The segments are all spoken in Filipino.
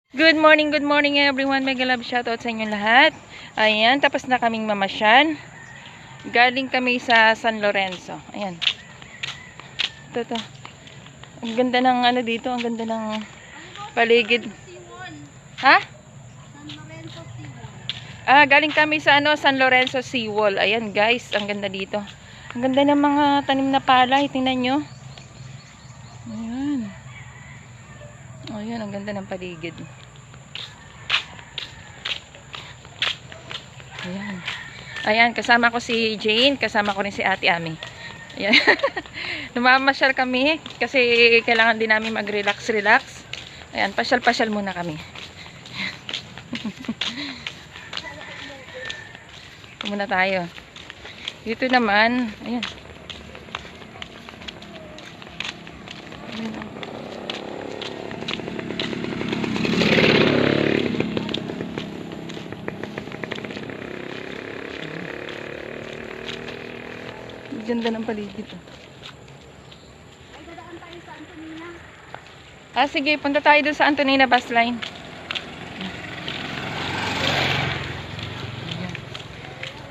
Good morning everyone. Mega love shoutout sa inyong lahat. Ayan, tapos na kaming mamasyal. Galing kami sa San Lorenzo. Ayan. Ito. Ang ganda ng ano dito, ang ganda ng paligid. Ha? San Lorenzo Seawall. Galing kami sa San Lorenzo Seawall. Ayan guys, ang ganda dito. Ang ganda ng mga tanim na palay. Tingnan nyo. Ayan. Ayan, ang ganda ng paligid. Ayan. Ayan, kasama ko si Jane, kasama ko rin si Ate Ami. Ayan. Lumamasyal kami kasi kailangan din namin mag-relax. Ayan, pasyal muna kami. Muna tayo. Dito naman, ayan. Ganda ng paligid. Ay, dadaan tayo sa Antonina. Sige, punta tayo dun sa Antonina bus line.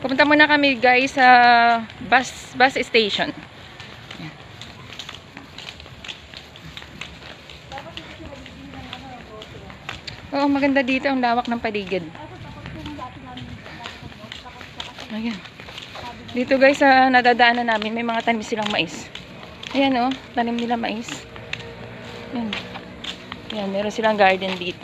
Pupunta muna kami guys sa bus station. Oo, maganda dito ang lawak ng paligid. Ayan. Dito guys sa nadadaanan namin may mga tanim silang mais. Ayan oh, tanim nila mais. Ayan. Ayan, meron silang garden dito.